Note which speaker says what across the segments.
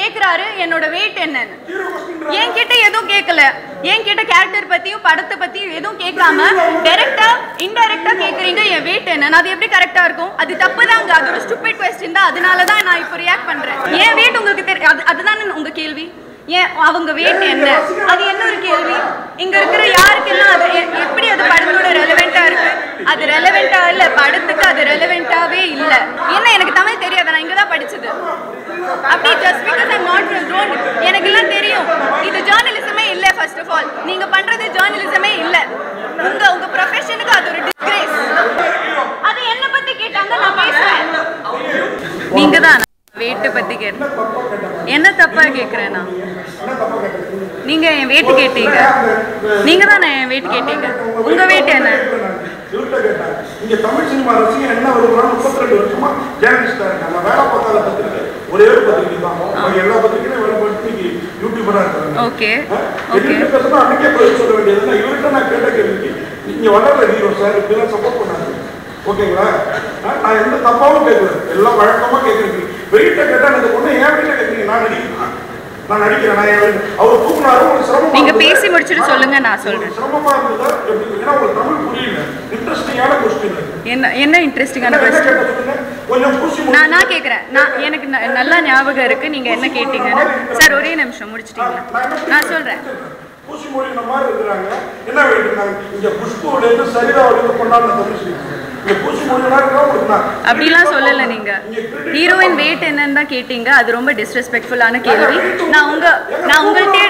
Speaker 1: கேக்குறாரு என்னோட weight என்னன்னு. என்கிட்ட எதுவும் கேட்கல. என்கிட்ட கேரக்டர் பத்தியும் படத்தை பத்தியும் எதுவும் கேட்காம டைரக்டா இன்டைரக்டா கேக்குறீங்க என் weight என்னன்னு. அது எப்படி கரெக்டா இருக்கும்? அது தப்புதாங்க. அது ஒரு ஸ்டூபிட் क्वेश्चन தான். அதனால தான் நான் இப்போ ரியாக்ட் பண்றேன். என் weight உங்களுக்கு தெரியும். அதுதானே உங்க கேள்வி. ஏன் அவங்க weight என்ன? அது என்ன ஒரு கேள்வி? இங்க இருக்கிற யாருக்கெல்லாம் அது எப்படி அது படத்தோட ரெலவெண்டா இருக்கு? அது ரெலவெண்டா இல்ல. படத்துக்கு அது ரெலவெண்டாவே இல்ல. என்ன எனக்கு தமிழ் தெரியாது. நான் இங்க தான் படிச்சது. அப்படி just because I'm not from zone எனக்கு எல்லாம் தெரியும். இது ஜர்னலிசமே இல்ல. ஃபர்ஸ்ட் ஆஃப் ஆல் நீங்க பண்றது ஜர்னலிசமே இல்ல. உங்க ப்ரொஃபஷனுக்கு அது ஒரு டிஸ்கிரேஸ். அது என்ன பத்தி கேட்டாங்க நான் பேசுறேன். நீங்க தான் weight பத்தி கேட்டேன். என்ன தப்பா கேக்குறேன் நான்? நீங்க என் weight கேட்டீங்க. நீங்க தான் என் weight கேட்டீங்க. உங்க weight என்ன?
Speaker 2: இங்க தமிழ் சினிமா ரசிகன் என்ன வருவாங்க? 32 வருஷமா ஜேர்னலிஸ்டா இருக்காங்க. வேலை பார்க்காத பத்திரிக்கை ஒரே ஒரு பத்திரிக்கை தான். எல்லா பத்திரிக்கையும் வேலை பார்த்து யூடியூபரா இருக்காங்க.
Speaker 1: ஓகே
Speaker 2: ஓகே பேசுனா அன்னைக்கே பதில் சொல்ல வேண்டியது. இவர்கிட்ட நான் கேட்ட கேள்விக்கு நீங்க வளர்ற ஹீரோ சார் இப்படிலாம் சப்போர்ட் பண்ணாங்க. ஓகேங்களா? நான் எந்த தப்பாவும் கேட்கல. எல்லாம் வழக்கமா கேட்குறீங்க. வெயிட்ட கேட்டா இந்த பொண்ணு ஏன் வீட்டில் கேட்குறீங்க? நான் நடிக்கிறேன். அவர் தூக்குனாரு. ஒரு சிரமம்.
Speaker 1: நீங்க பேசி முடிச்சுட்டு சொல்லுங்க. நான் சொல்றேன்.
Speaker 2: சிரமமா இருந்ததா? ஏன்னா உங்களுக்கு தமிழ் புரியல. இன்ட்ரெஸ்டிங்கான கொஸ்டின்.
Speaker 1: என்ன இன்ட்ரெஸ்டிங்கான கொஸ்டின்?
Speaker 2: கொஞ்சம் பூசி
Speaker 1: நான் கேக்குறேன். எனக்கு நல்லா ஞாபகம் இருக்கு நீங்க என்ன கேட்டீங்கன்னு. சார் ஒரே நிமிஷம் முடிச்சிட்டீங்களா? நான் சொல்றேன்.
Speaker 2: பூசி மொழின மாதிரி இருக்கிறாங்க. என்ன வேண்டியிருந்தாங்க? இங்க புஷ்போட இருந்து சரிதா வந்து கொண்டாடுற தமிழ்
Speaker 1: அப்படிலாம் சொல்லல. நீங்க ஹீரோயின் weight என்னன்னு தான் கேட்டீங்க. அது ரொம்ப டிஸ்ரெஸ்பெக்ட்ஃபுல்லான கேள்வி. நான் உங்கள்கிட்ட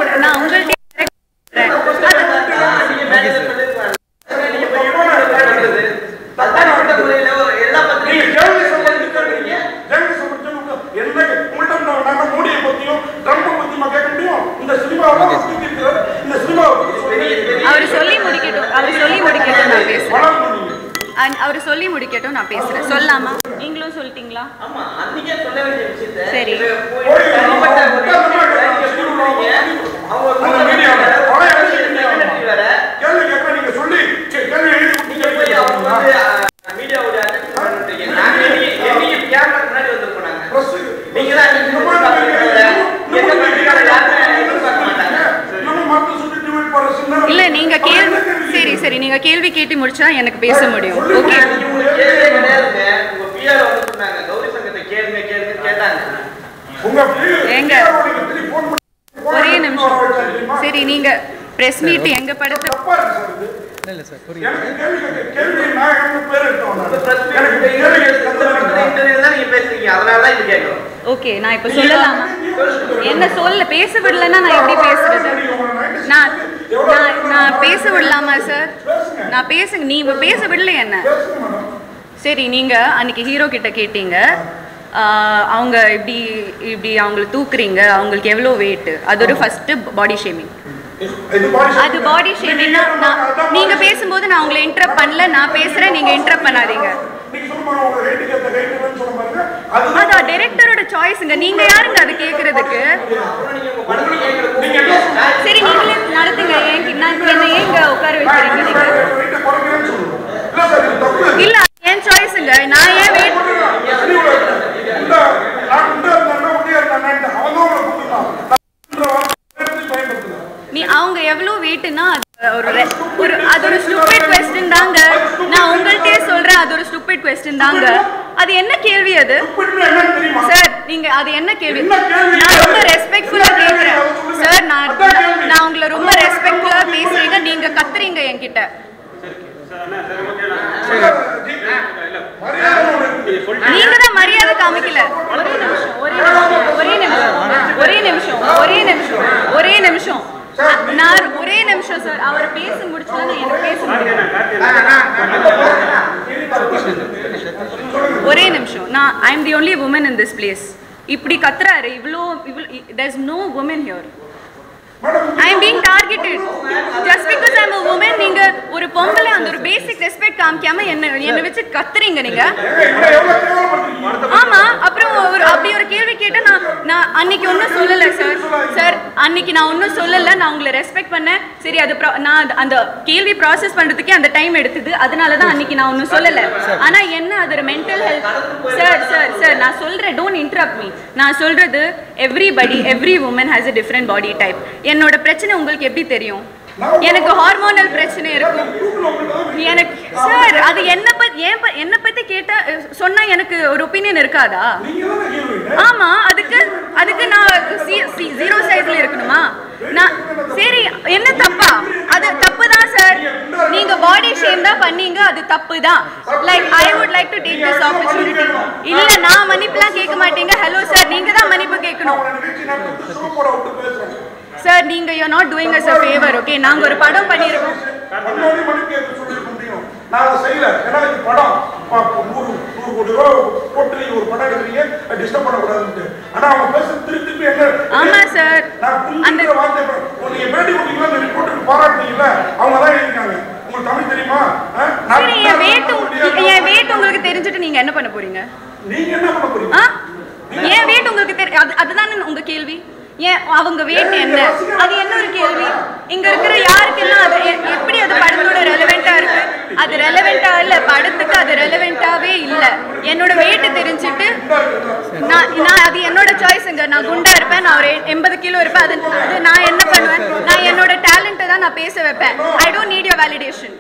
Speaker 1: அவர் சொல்லி முடிக்கட்டும். நான் பேசுறேன். சொல்லாமா? நீங்களும் சொல்லிட்டீங்களா?
Speaker 3: ஆமா அன்னைக்கே சொல்ல வேண்டிய விஷயத்தை
Speaker 1: சரி இல்ல நீங்க கேள்வி சரி நீங்க கேள்வி கேட்டு முடிச்சா எனக்கு பேச முடியும். ஓகே எங்க ஒரே நிமிஷம். சரி நீங்க பிரஸ் மீட் எங்க படத்தை
Speaker 2: இல்ல சார் கேள்வி நான் எனக்கு பேர் எடுத்தோம்.
Speaker 1: ஓகே நான் இப்ப சொல்லலாமா? என்ன சொல்ல பேச விடலன்னா நான் எப்படி பேசுறது? நான் பேச விடலாமா சார்? நான் பேசுங்க. நீ பேச விடல என்ன? சரி நீங்க அன்னைக்கு ஹீரோ கிட்ட கேட்டீங்க அவங்க இப்படி அவங்களை தூக்குறீங்க, அவங்களுக்கு எவ்வளோ வெயிட், அது ஒரு ஃபர்ஸ்ட் பாடி ஷேமிங். அது பாடி ஷேமிங்னா நீங்க பேசும்போது நான் உங்களை இன்டரப்ட் பண்ணல. நான் பேசுறேன், நீங்க இன்டரப்ட் பண்ணாதீங்க. அது டைரக்டரோட சாய்ஸ்ங்க. நீங்க யாருங்க அது கேக்குறதுக்கு? சரி நீங்களே நடத்துங்க. என்ன ஏங்க உட்கார வைக்கிறீங்க நீங்க? இல்ல என் சாய்ஸ்ங்க. நான் ஏன் வெயிட் நீ அவங்க எவ்வளவு வெயிட்னா அது ஒரு ஸ்டூபிட் क्वेश्चन தாங்க. நான் உங்கள்கிட்டயே சொல்றேன் அது ஒரு ஸ்டூபிட் क्वेश्चन தாங்க. அது என்ன கேள்வி அது? சார் நீங்க அது என்ன கேள்வி? நான் ரொம்ப ரெஸ்பெக்ட்ஃபுல்லா கேக்குறேன் சார். நான் உங்களை ரொம்ப ரெஸ்பெக்ட்ஃபுல்லா பேசுறீங்க, நீங்க கத்துறீங்க என்கிட்ட. நீங்க தான் மரியாதை காமிக்கல. ஒரே நிமிஷம் நான் ஒரே நிமிஷம் சார். அவர் பேச முடிச்சா எனக்கு பேச முடியும். ஒரே நிமிஷம். நான் I am the only woman in this place. இப்படி கத்துறாரு இவ்வளோ. there is no woman here. I am being targeted just because I am a woman. நீங்க ஒரு பொம்பளை அந்த ஒரு பேசிக் ரெஸ்பெக்ட் காமிக்காம என்ன வச்சு கத்துறீங்க நீங்க. ஆமா, அப்புறம் அப்படி ஒரு கேள்வி கேட்டா நான் அன்னைக்கு ஒன்னும் சொல்லல சார் அன்னைக்கு நான் ஒன்னும் சொல்லல. நான் உங்களை ரெஸ்பெக்ட் பண்ணேன். சரி, அது நான் அந்த கேள்வி ப்ராசஸ் பண்றதுக்கே அந்த டைம் எடுத்தது. அதனால தான் அன்னைக்கு நான் ஒன்னும் சொல்லல. ஆனா என்ன அது ஒரு மென்டல் ஹெல்த் சார் நான் சொல்றேன், டோன்ட் இன்டரப்ட் மீ. நான் சொல்றது every woman has a different body type. என்னோட பிரச்சனை உங்களுக்கு எப்படி தெரியும்? எனக்கு ஹார்மோனல் பிரச்சனை இருக்கும். எனக்கு சார் அது என்ன பத்தி கேட்டா சொன்னா எனக்கு ஒரு ஒபினியன் இருக்காதா? ஆமா, அதுக்கு நான் 0 சைஸ்ல இருக்கணுமா? நான் சரி, என்ன தப்பா? அது தப்பு தான் சார். நீங்க பாடி ஷேம் தான் பண்ணீங்க, அது தப்பு தான். Like I would like to take this opportunity. இல்ல, நான் மன்னிப்புலாம் கேட்க மாட்டீங்க. ஹலோ சார், நீங்க தான் மன்னிப்பு கேட்கணும். சார், நீங்க you are not doing us a favor. Okay, நாங்க ஒரு படம் பண்ணிருக்கோம்.
Speaker 2: நான் செய்யல. ஏன்னா இது படம் 100 கோடி ரூபாய் போட்டு நீங்க ஒரு படம் எடுக்கிறீங்க, டிஸ்டர்ப் பண்ணக்கூடாதுன்னு. ஆனா அவங்க பேச திருப்பி என்ன?
Speaker 1: ஆமா சார்,
Speaker 2: அந்த வார்த்தை நீங்க பேட்டி கொடுத்தீங்களா, அந்த ரிப்போர்ட்டுக்கு பாராட்டுனீங்கல்ல, அவங்க தான் எழுதிட்டாங்க. உங்களுக்கு தமிழ் தெரியுமா?
Speaker 1: சரி, என் வெயிட் உங்களுக்கு தெரிஞ்சிட்டு நீங்க என்ன பண்ண போறீங்க?
Speaker 2: நீங்க என்ன பண்ண போறீங்க?
Speaker 1: என் வெயிட் உங்களுக்கு அதுதானே உங்க கேள்வி. ஏன் அவங்க வெயிட் என்ன? அது என்ன ஒரு கேள்வி? இங்க இருக்கிற யாருக்கெல்லாம் அது எப்படி அது படத்தோட ரெலவெண்டா இருக்கு? அது ரெலவெண்டா இல்ல, படத்துக்கு அது ரெலவெண்டாவே இல்ல. என்னோட வெயிட் தெரிஞ்சிட்டு நான் அது என்னோட சாய்ஸ்ங்க. நான் குண்டா இருப்பேன், நான் ஒரு 80 கிலோ இருப்பேன். அது நான் என்ன பண்ணுவேன்? நான் என்னோட டேலண்ட்டை தான் நான் பேச வைப்பேன். I don't need your validation.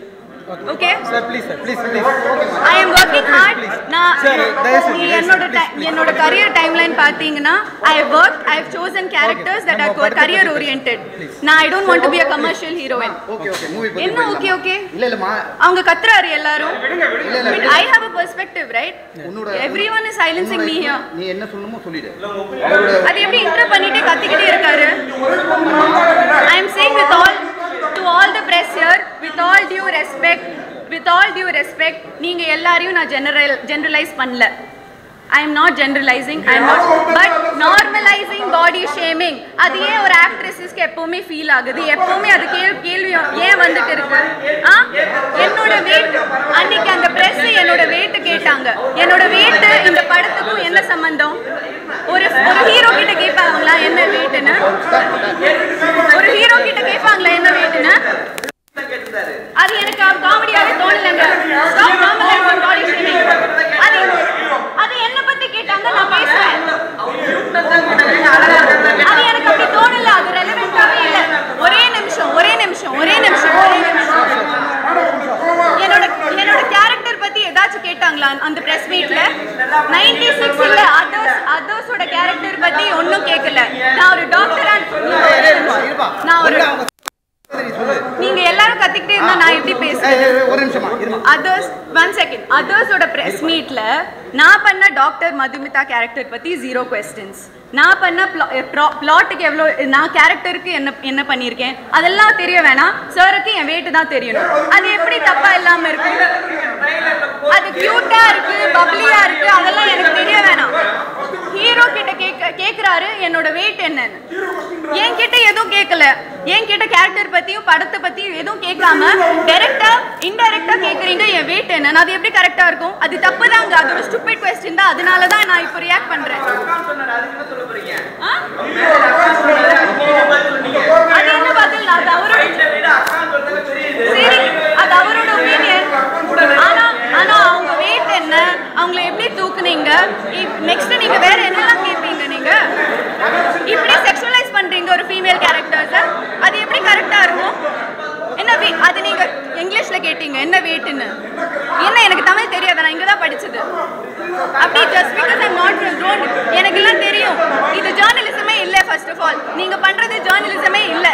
Speaker 1: Okay sir, please I am working hard. என்னோட career timeline பாத்தீங்கன்னா I have chosen characters that are career oriented. Now I don't want to be a commercial heroine. Okay என்ன okay இல்ல அவங்க கத்துறாரு எல்லாரும். But I have a perspective, right? Everyone is silencing me here.
Speaker 4: நீ என்ன சொல்லணுமோ சொல்லிடு.
Speaker 1: அது எப்படி இன்டர் பண்ணிட்டு கத்திக்கிட்டே இருக்காரு? I am saying to all the press here, with all due respect, நீங்க எல்லாரையும் நான் generalize பண்ணல. I am not generalizing, but normalizing body shaming. அது ஏன் ஒரு ஆக்ட்ரஸஸ்க்கு எப்பவுமே ஃபீல் ஆகுது? எப்பவுமே அது கேள்வி ஏன் வந்துட்டு இருக்கு? என்னோட வெயிட் அன்னைக்கு அந்த பிரஸ் என்னோட வெயிட் கேட்டாங்க. என்னோட வெயிட் இந்த படத்துக்கும் என்ன சம்பந்தம்? ஒரு ஹீரோ கிட்ட கேட்பாங்களா என்ன வெயிட்னு? ஒரு ஹீரோ கிட்ட கேட்பாங்களா என்ன வெயிட்னு? அது எனக்கு காமெடியாவே தோணலங்க. Stop normalising body shaming. அது என்ன பத்தி கேட்டாங்க, நான் பேசுறேன். அது எனக்கு அப்படி தோணல. அது ரெலவெண்டாவே இல்ல. ஒரே நிமிஷம் என்னோட கேரக்டர் பத்தி ஏதாச்சும் கேட்டாங்களா அந்த பிரஸ் மீட்ல? 96 இல்ல அதர்ஸோட கேரக்டர் பத்தி ஒண்ணும் கேட்கல. நான் ஒரு டாக்டரா நீங்க எல்லாரும் கத்திக்கிட்டே இருந்தா நான் எப்படி பேசுறேன்?
Speaker 4: ஒரு நிமிஷமா இருமா.
Speaker 1: அதர்ஸோட பிரஸ் மீட்ல நான் பண்ண டாக்டர் மதுமிதா கேரக்டர் பத்தி 0 questions. நான் பண்ண பிளாட்டுக்கு எவ்வளவு, நான் கேரக்டருக்கு என்ன பண்ணியிருக்கேன் அதெல்லாம் தெரிய வேணாம். சாருக்கு என் வெயிட் தான் தெரியணும். அது எப்படி தப்பா இல்லாம இருக்கு? அது கியூட்டா இருக்கு, பப்ளியா இருக்கு, அதெல்லாம் எனக்கு தெரிய வேணாம். ஹீரோ கிட்ட கேக்குறாரு என்னோட வெயிட் என்னன்னு. என்கிட்ட எதுவும் கேட்கல. என்கிட்ட கேரக்டர் பத்தியும் படத்தை பத்தியும் எதுவும் கேட்காம டைரக்டா இன்டைரக்டா கேக்குறீங்க என் வெயிட் என்னன்னு. அது எப்படி கரெக்டா இருக்கும்? அது தப்பு தாங்க. அது ஒரு ஸ்டூபிட் क्वेश्चन தான். அதனால தான் நான் இப்போ ரியாக்ட் பண்றேன். அது என்ன பதில்? அது அவரோட சரி, அது அவரோட ஒப்பீனியன். ஆனா அவங்க வெயிட் என்ன, அவங்கள எப்படி தூக்குனீங்க, நெக்ஸ்ட் நீங்க வேற என்னெல்லாம் கேட்பீங்க? நீங்க இப்படி செக்ஷுவலைஸ் பண்றீங்க ஒரு ஃபீமேல் கேரக்டர்ஸ். அது எப்படி கரெக்டா இருக்கும்? என்ன அது நீங்க இங்கிலீஷ்ல கேட்டீங்க என்ன வெயிட்னு. என்ன எனக்கு தமிழ் தெரியாது, நான் இங்க தான் படிச்சது. அப்படி just because I'm not from zone எனக்கு எல்லாம் தெரியும். இது ஜர்னலிசமே இல்ல. ஃபர்ஸ்ட் ஆஃப் ஆல் நீங்க பண்றது ஜர்னலிசமே இல்ல.